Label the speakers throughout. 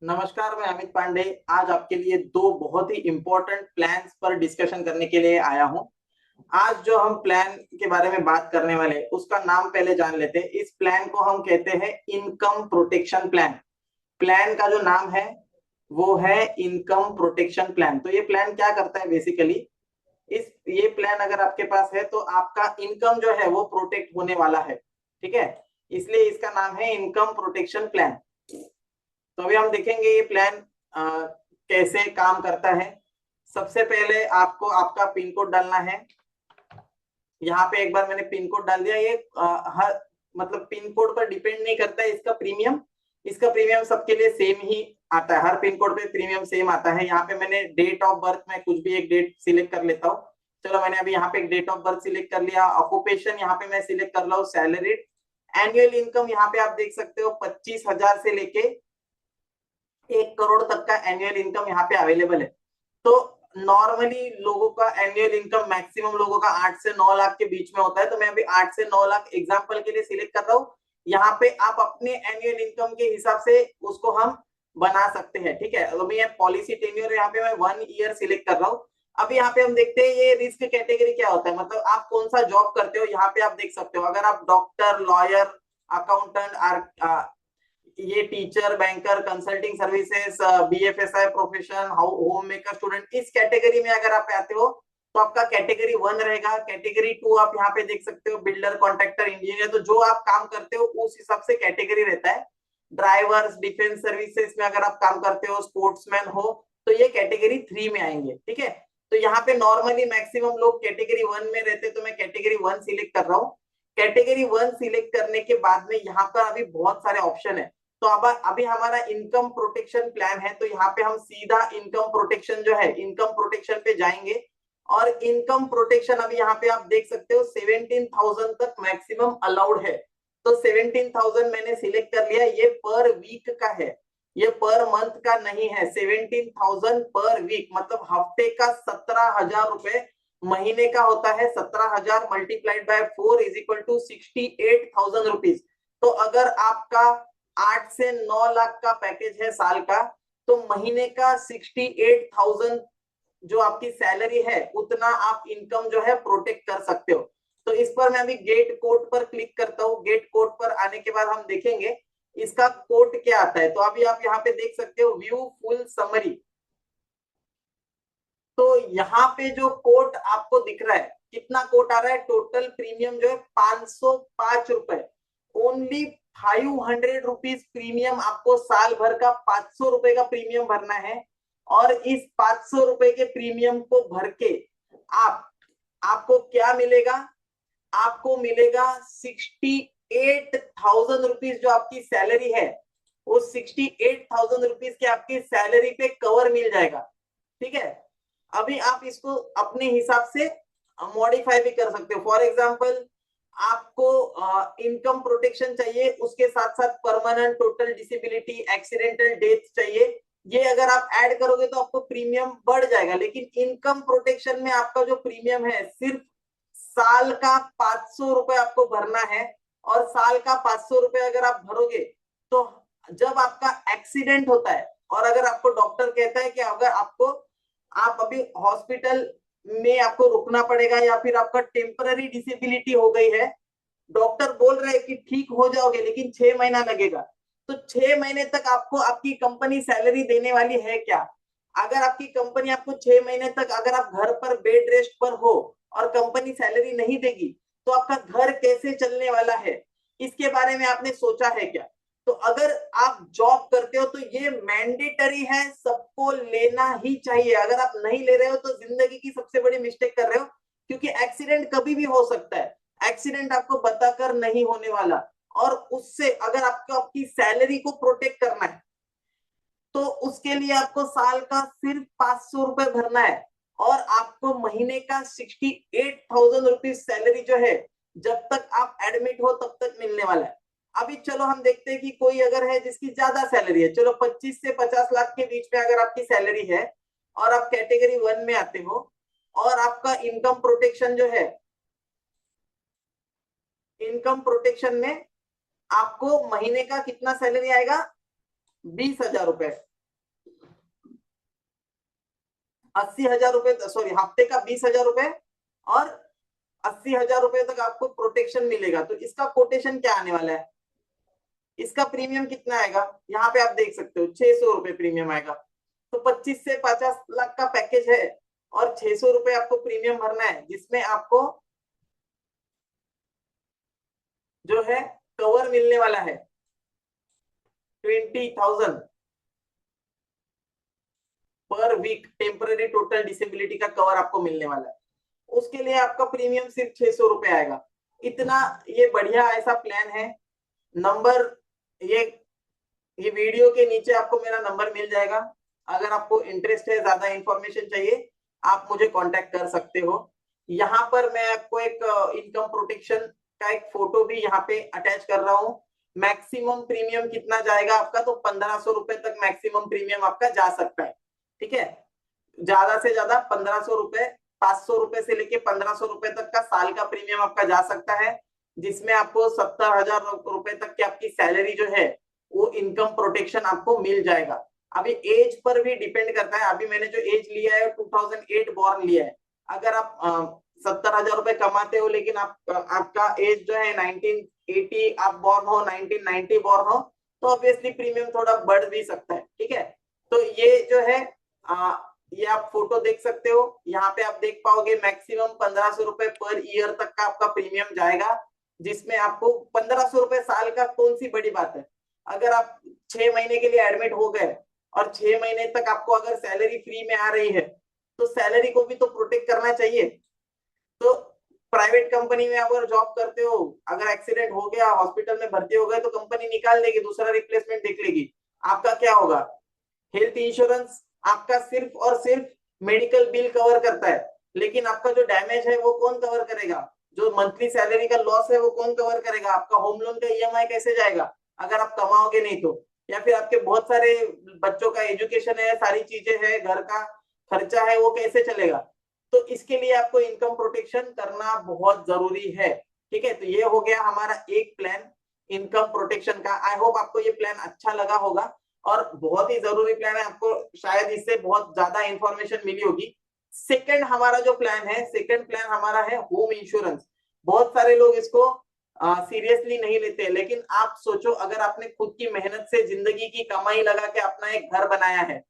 Speaker 1: नमस्कार, मैं अमित पांडे आज आपके लिए दो बहुत ही इंपॉर्टेंट प्लान्स पर डिस्कशन करने के लिए आया हूं। आज जो हम प्लान के बारे में बात करने वाले हैं, उसका नाम पहले जान लेते हैं। इस प्लान को हम कहते हैं इनकम प्रोटेक्शन प्लान। प्लान का जो नाम है वो है इनकम प्रोटेक्शन प्लान। तो ये प्लान क्या करता है बेसिकली, इस ये प्लान अगर आपके पास है तो आपका इनकम जो है वो प्रोटेक्ट होने वाला है। ठीक है, इसलिए इसका नाम है इनकम प्रोटेक्शन प्लान। तो अभी हम देखेंगे ये प्लान कैसे काम करता है। सबसे पहले आपको आपका पिन कोड डालना है। यहाँ पे एक बार मैंने पिन कोड डाल दिया। ये हर मतलब पिन कोड पर डिपेंड नहीं करता है इसका प्रीमियम। इसका प्रीमियम सबके लिए सेम ही आता है, हर पिन कोड पे प्रीमियम सेम आता है। यहाँ पे मैंने डेट ऑफ बर्थ में कुछ भी एक डेट सिलेक्ट कर लेता हूँ। चलो, मैंने अभी यहाँ पे एक डेट ऑफ बर्थ सिलेक्ट कर लिया। ऑक्यूपेशन यहाँ पे मैं सिलेक्ट कर ला हूँ सैलरीड। एनुअल इनकम यहाँ पे आप देख सकते हो 25,000 से लेके 1 करोड़ तक का एनुअल इनकम यहाँ पे अवेलेबल है। तो नॉर्मली लोगों का एनुअल इनकम मैक्सिमम लोगों का 8 से 9 लाख के बीच में होता है। तो मैं अभी 8 से 9 लाख एग्जांपल के लिए सिलेक्ट कर रहा हूँ। यहाँ पे आप अपने एनुअल इनकम के हिसाब से उसको हम बना सकते हैं। ठीक है, अभी ये पॉलिसी टेन्योर यहाँ पे मैं 1 ईयर सिलेक्ट कर रहा हूँ। अब यहाँ पे हम देखते हैं ये रिस्क कैटेगरी क्या होता है, मतलब आप कौन सा जॉब करते हो। यहाँ पे आप देख सकते हो, अगर आप डॉक्टर, लॉयर, अकाउंटेंट, ये teacher, banker, consulting services, BFSI profession, home maker, student, इस कैटेगरी में अगर आप आते हो तो आपका कैटेगरी 1 रहेगा। कैटेगरी 2 आप यहाँ पे देख सकते हो, बिल्डर, कॉन्ट्रैक्टर, इंजीनियर। तो जो आप काम करते हो उस हिसाब से कैटेगरी रहता है। ड्राइवर्स, डिफेंस सर्विसेज में अगर आप काम करते हो, स्पोर्ट्समैन हो, तो ये कैटेगरी 3 में आएंगे। ठीक है, तो यहाँ पे नॉर्मली मैक्सिमम लोग कैटेगरी 1 में रहते, तो मैं कैटेगरी 1 सिलेक्ट कर रहा हूँ। कैटेगरी 1 सिलेक्ट करने के बाद में यहाँ पर अभी बहुत सारे ऑप्शन है। तो अब अभी हमारा इनकम प्रोटेक्शन प्लान है, तो यहाँ पे हम सीधा इनकम प्रोटेक्शन जो है, इनकम प्रोटेक्शन पे जाएंगे। और इनकम प्रोटेक्शन अभी यहाँ पे आप देख सकते हो 17,000 तक मैक्सिमम अलाउड है। तो 17,000 मैंने सिलेक्ट कर लिया। ये पर वीक का है, ये पर मंथ का नहीं है। 17,000 पर वीक मतलब हफ्ते का 17,000 रुपए महीने का होता है। 17,000 multiplied by 4 is equal to 68,000 rupees. तो अगर आपका 8 से 9 लाख का पैकेज है साल का, तो महीने का 68,000 जो आपकी सैलरी है उतना आप इनकम जो है प्रोटेक्ट कर सकते हो। तो इस पर मैं अभी गेट कोड पर क्लिक करता हूँ। गेट कोड पर आने के बाद हम देखेंगे इसका कोड क्या आता है। तो अभी आप यहाँ पे देख सकते हो व्यू फुल समरी। तो यहाँ पे जो कोट आपको दिख रहा है, कितना कोट आ रहा है, टोटल प्रीमियम जो है 505 रुपए। ओनली 500 रुपीज प्रीमियम आपको साल भर का 500 रुपए का प्रीमियम भरना है। और इस 500 रुपए के प्रीमियम को भर के आपको क्या मिलेगा, आपको मिलेगा 68,000 रुपीज। जो आपकी सैलरी है वो 68,000 रुपीज के आपकी सैलरी पे कवर मिल जाएगा। ठीक है, अभी आप इसको अपने हिसाब से मॉडिफाई भी कर सकते हो। फॉर एग्जांपल, आपको इनकम प्रोटेक्शन चाहिए, उसके साथ साथ permanent total disability, accidental death चाहिए। ये अगर आप ऐड करोगे तो आपको प्रीमियम बढ़ जाएगा। लेकिन इनकम प्रोटेक्शन में आपका जो प्रीमियम है सिर्फ साल का 500 रुपए आपको भरना है। और साल का 500 रुपए अगर आप भरोगे तो जब आपका एक्सीडेंट होता है और अगर आपको डॉक्टर कहता है कि अगर आप अभी हॉस्पिटल में आपको रुकना पड़ेगा या फिर आपका टेम्पररी डिसेबिलिटी हो गई है, डॉक्टर बोल रहे हैं कि ठीक हो जाओगे लेकिन 6 महीना लगेगा, तो 6 महीने तक आपको आपकी कंपनी सैलरी देने वाली है क्या? अगर आपकी कंपनी आपको 6 महीने तक अगर आप घर पर बेड रेस्ट पर हो और कंपनी सैलरी नहीं देगी तो आपका घर कैसे चलने वाला है, इसके बारे में आपने सोचा है क्या? तो अगर आप जॉब करते हो तो ये मैंडेटरी है, सबको लेना ही चाहिए। अगर आप नहीं ले रहे हो तो जिंदगी की सबसे बड़ी मिस्टेक कर रहे हो, क्योंकि एक्सीडेंट कभी भी हो सकता है। एक्सीडेंट आपको बताकर नहीं होने वाला। और उससे अगर आपको आपकी सैलरी को प्रोटेक्ट करना है तो उसके लिए आपको साल का सिर्फ 500 रुपए भरना है। और आपको महीने का 68,000 रुपीज सैलरी जो है जब तक आप एडमिट हो तब तक मिलने वाला है। अभी चलो हम देखते हैं कि कोई अगर है जिसकी ज्यादा सैलरी है, चलो 25 से 50 लाख के बीच में अगर आपकी सैलरी है और आप कैटेगरी 1 में आते हो और आपका इनकम प्रोटेक्शन जो है, इनकम प्रोटेक्शन में आपको महीने का कितना सैलरी आएगा, 20,000 रुपए। 80,000 रुपए, सॉरी हफ्ते का 20,000 रुपए और 80,000 रुपए तक आपको प्रोटेक्शन मिलेगा। तो इसका कोटेशन क्या आने वाला है, इसका प्रीमियम कितना आएगा, यहाँ पे आप देख सकते हो 600 रुपए प्रीमियम आएगा। तो 25 से 50 लाख का पैकेज है और 600 रुपए आपको प्रीमियम भरना है, जिसमें आपको जो है कवर मिलने वाला है 20,000 per week, temporary total disability का कवर आपको मिलने वाला है। उसके लिए आपका प्रीमियम सिर्फ 600 रुपए आएगा। इतना ये बढ़िया ऐसा प्लान है। नंबर ये वीडियो के नीचे आपको मेरा नंबर मिल जाएगा। अगर आपको इंटरेस्ट है, ज्यादा इंफॉर्मेशन चाहिए, आप मुझे कांटेक्ट कर सकते हो। यहाँ पर मैं आपको एक इनकम प्रोटेक्शन का एक फोटो भी यहाँ पे अटैच कर रहा हूँ। मैक्सिमम प्रीमियम कितना जाएगा आपका, तो 1500 रुपए तक मैक्सिमम प्रीमियम आपका जा सकता है। ठीक है, ज्यादा से ज्यादा 1500 रुपए, 500 रुपए से लेके 1500 रुपए तक का साल का प्रीमियम आपका जा सकता है, जिसमें आपको 70,000 रुपए तक की आपकी सैलरी जो है वो इनकम प्रोटेक्शन आपको मिल जाएगा। अभी एज पर भी डिपेंड करता है। अभी मैंने जो एज लिया है 2008 बॉर्न लिया है। अगर आप 70,000 रुपए कमाते हो लेकिन आपका एज जो है 1980 आप बॉर्न हो, 1990 बॉर्न हो, तो ऑब्वियसली प्रीमियम थोड़ा बढ़ भी सकता है। ठीक है, तो ये जो है ये आप फोटो देख सकते हो। यहाँ पे आप देख पाओगे मैक्सिमम 1500 रुपए पर ईयर तक का आपका प्रीमियम जाएगा, जिसमें आपको 1500 रुपए साल का कौन सी बड़ी बात है। अगर आप 6 महीने के लिए एडमिट हो गए और 6 महीने तक आपको अगर सैलरी फ्री में आ रही है, तो सैलरी को भी तो प्रोटेक्ट करना चाहिए। तो प्राइवेट कंपनी में अगर जॉब करते हो, अगर एक्सीडेंट हो गया, हॉस्पिटल में भर्ती हो गए, तो कंपनी निकाल देगी, दूसरा रिप्लेसमेंट देख लेगी। आपका क्या होगा, हेल्थ इंश्योरेंस आपका सिर्फ और सिर्फ मेडिकल बिल कवर करता है, लेकिन आपका जो डैमेज है वो कौन कवर करेगा, जो मंथली सैलरी का लॉस है वो कौन कवर करेगा, आपका होम लोन का ईएमआई कैसे जाएगा अगर आप कमाओगे नहीं तो, या फिर आपके बहुत सारे बच्चों का एजुकेशन है, सारी चीजें है, घर का खर्चा है, वो कैसे चलेगा। तो इसके लिए आपको इनकम प्रोटेक्शन करना बहुत जरूरी है। ठीक है, तो ये हो गया हमारा एक प्लान इनकम प्रोटेक्शन का। आई होप आपको ये प्लान अच्छा लगा होगा और बहुत ही जरूरी प्लान है, आपको शायद इससे बहुत ज्यादा इंफॉर्मेशन मिली होगी। सेकंड हमारा जो प्लान है, सेकंड प्लान हमारा है होम इंश्योरेंस। बहुत सारे लोग इसको सीरियसली नहीं लेते, लेकिन आप सोचो, अगर आपने खुद की मेहनत से जिंदगी की कमाई लगा के अपना एक घर बनाया है,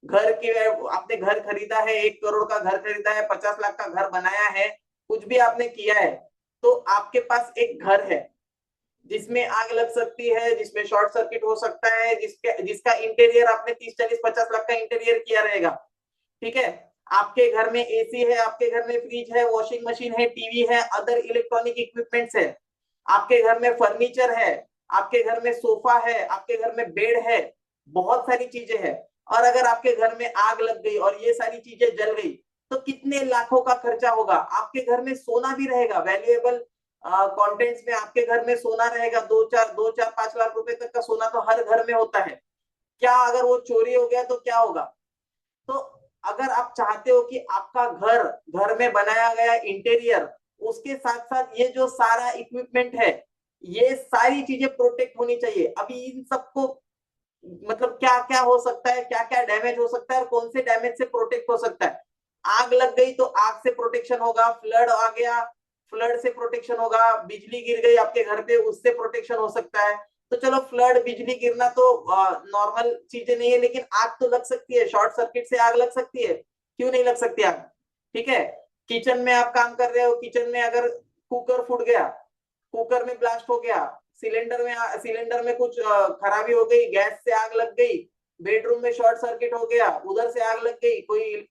Speaker 1: घर की आपने घर खरीदा है, 1 करोड़ का घर खरीदा है, 50 लाख का घर बनाया है, कुछ भी आपने किया है, तो आपके पास एक घर है जिसमें आग लग सकती है, जिसमें शॉर्ट सर्किट हो सकता है, जिसका इंटीरियर आपने 30-40-50 लाख का इंटीरियर किया रहेगा। ठीक है, आपके घर में एसी है, आपके घर में फ्रिज है, वॉशिंग मशीन है, टीवी है, अदर इलेक्ट्रॉनिक इक्विपमेंट्स है, आपके घर में फर्नीचर है, आपके घर में सोफा है, आपके घर में बेड है, बहुत सारी चीजें हैं। और अगर आपके घर में आग लग गई और ये सारी चीजें जल गई, तो कितने लाखों का खर्चा होगा। आपके घर में सोना भी रहेगा, वैल्यूएबल कंटेंट्स में आपके घर में सोना रहेगा, 2-4-5 लाख रुपए तक का सोना तो हर घर में होता है। क्या अगर वो चोरी हो गया तो क्या होगा। तो अगर आप चाहते हो कि आपका घर में बनाया गया इंटीरियर, उसके साथ साथ ये जो सारा इक्विपमेंट है, ये सारी चीजें प्रोटेक्ट होनी चाहिए। अभी इन सबको मतलब क्या क्या हो सकता है, क्या क्या डैमेज हो सकता है और कौन से डैमेज से प्रोटेक्ट हो सकता है। आग लग गई तो आग से प्रोटेक्शन होगा, फ्लड आ गया फ्लड से प्रोटेक्शन होगा, बिजली गिर गई आपके घर पे, उससे प्रोटेक्शन हो सकता है। तो चलो, फ्लड बिजली गिरना तो नॉर्मल चीजें नहीं है, लेकिन आग तो लग सकती है, शॉर्ट सर्किट से आग लग सकती है, क्यों नहीं लग सकती आग। ठीक है, किचन में आप काम कर रहे हो, किचन में अगर कुकर फूट गया, कुकर में ब्लास्ट हो गया, सिलेंडर में कुछ खराबी हो गई, गैस से आग लग गई, बेडरूम में शॉर्ट सर्किट हो गया, उधर से आग लग गई, कोई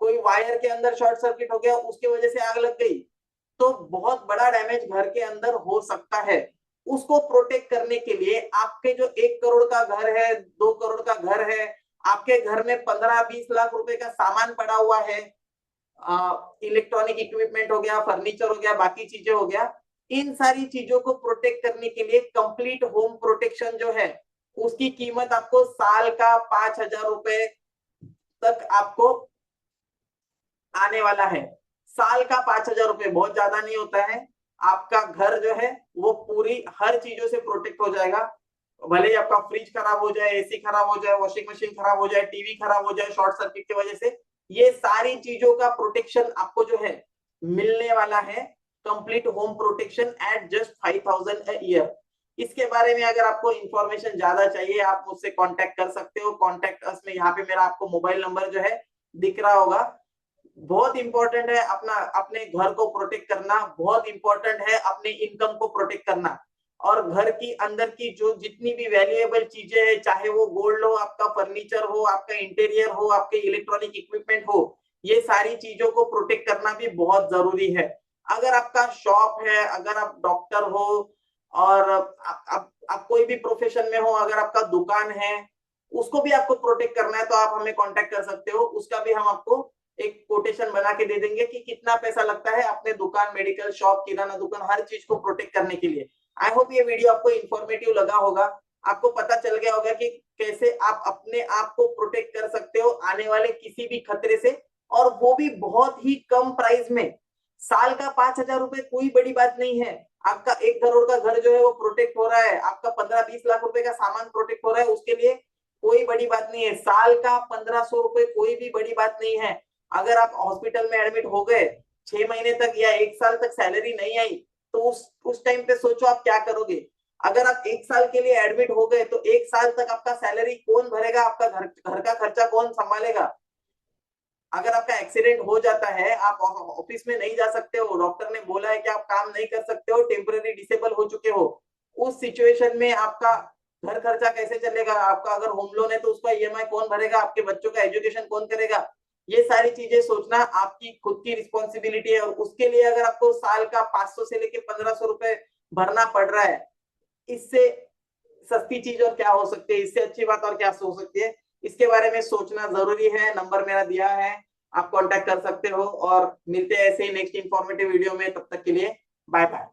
Speaker 1: कोई वायर के अंदर शॉर्ट सर्किट हो गया, उसकी वजह से आग लग गई, तो बहुत बड़ा डैमेज घर के अंदर हो सकता है। उसको प्रोटेक्ट करने के लिए आपके जो 1 करोड़ का घर है, 2 करोड़ का घर है, आपके घर में 15-20 लाख रुपए का सामान पड़ा हुआ है, इलेक्ट्रॉनिक इक्विपमेंट हो गया, फर्नीचर हो गया, बाकी चीजें हो गया, इन सारी चीजों को प्रोटेक्ट करने के लिए कंप्लीट होम प्रोटेक्शन जो है, उसकी कीमत आपको साल का 5,000 रुपए तक आपको आने वाला है। साल का 5,000 रुपए बहुत ज्यादा नहीं होता है। आपका घर जो है वो पूरी हर चीजों से प्रोटेक्ट हो जाएगा। भले ही आपका फ्रिज खराब हो जाए, एसी खराब हो जाए, वॉशिंग मशीन खराब हो जाए, टीवी खराब हो जाए शॉर्ट सर्किट की वजह से, ये सारी चीजों का प्रोटेक्शन आपको जो है मिलने वाला है, complete home protection at just 5,000 a year. इसके बारे में अगर आपको इंफॉर्मेशन ज्यादा चाहिए आप मुझसे कांटेक्ट कर सकते हो। कांटेक्ट अस में यहाँ पे मेरा आपको मोबाइल नंबर जो है दिख रहा होगा। बहुत इंपॉर्टेंट है अपना अपने घर को प्रोटेक्ट करना, बहुत इंपॉर्टेंट है अपने इनकम को प्रोटेक्ट करना। और घर की अंदर की जो जितनी भी वैल्यूएबल चीजें हैं, चाहे वो गोल्ड हो, आपका फर्नीचर हो, आपका इंटीरियर हो, आपके इलेक्ट्रॉनिक इक्विपमेंट हो, ये सारी चीजों को प्रोटेक्ट करना भी बहुत जरूरी है। अगर आपका शॉप है, अगर आप डॉक्टर हो और आप कोई भी प्रोफेशन में हो, अगर आपका दुकान है, उसको भी आपको प्रोटेक्ट करना है तो आप हमें कांटेक्ट कर सकते हो। उसका भी हम आपको एक कोटेशन बना के दे देंगे कि कितना पैसा लगता है अपने दुकान, मेडिकल शॉप, किराना दुकान, हर चीज को प्रोटेक्ट करने के लिए। आई होप ये वीडियो आपको इंफॉर्मेटिव लगा होगा, आपको पता चल गया होगा कि कैसे आप अपने आप को प्रोटेक्ट कर सकते हो आने वाले किसी भी खतरे से, और वो भी बहुत ही कम प्राइस में। साल का 5,000 रुपए कोई बड़ी बात नहीं है। आपका 1 करोड़ का घर जो है वो प्रोटेक्ट हो रहा है, आपका 15-20 लाख रुपए का सामान प्रोटेक्ट हो रहा है, उसके लिए कोई बड़ी बात नहीं है। साल का 1,500 रुपए कोई भी बड़ी बात नहीं है। अगर आप हॉस्पिटल में एडमिट हो गए, 6 महीने तक या 1 साल तक सैलरी नहीं आई, तो उस टाइम पे सोचो आप क्या करोगे। अगर आप 1 साल के लिए एडमिट हो गए तो 1 साल तक आपका सैलरी कौन भरेगा, आपका घर का खर्चा कौन संभालेगा। अगर आपका एक्सीडेंट हो जाता है, आप ऑफिस में नहीं जा सकते हो, डॉक्टर ने बोला है कि आप काम नहीं कर सकते हो, टेम्पररी डिसेबल हो चुके हो, उस सिचुएशन में आपका घर खर्चा कैसे चलेगा। आपका अगर होम लोन है तो उसका ईएमआई कौन भरेगा, आपके बच्चों का एजुकेशन कौन करेगा। ये सारी चीजें सोचना आपकी खुद की रिस्पॉन्सिबिलिटी है। और उसके लिए अगर आपको साल का 500 से लेके 1,500 रुपए भरना पड़ रहा है, इससे सस्ती चीज और क्या हो सकती है, इससे अच्छी बात और क्या हो सकती है। इसके बारे में सोचना जरूरी है। नंबर मेरा दिया है, आप कांटेक्ट कर सकते हो। और मिलते हैं ऐसे ही नेक्स्ट इंफॉर्मेटिव वीडियो में, तब तक के लिए बाय बाय।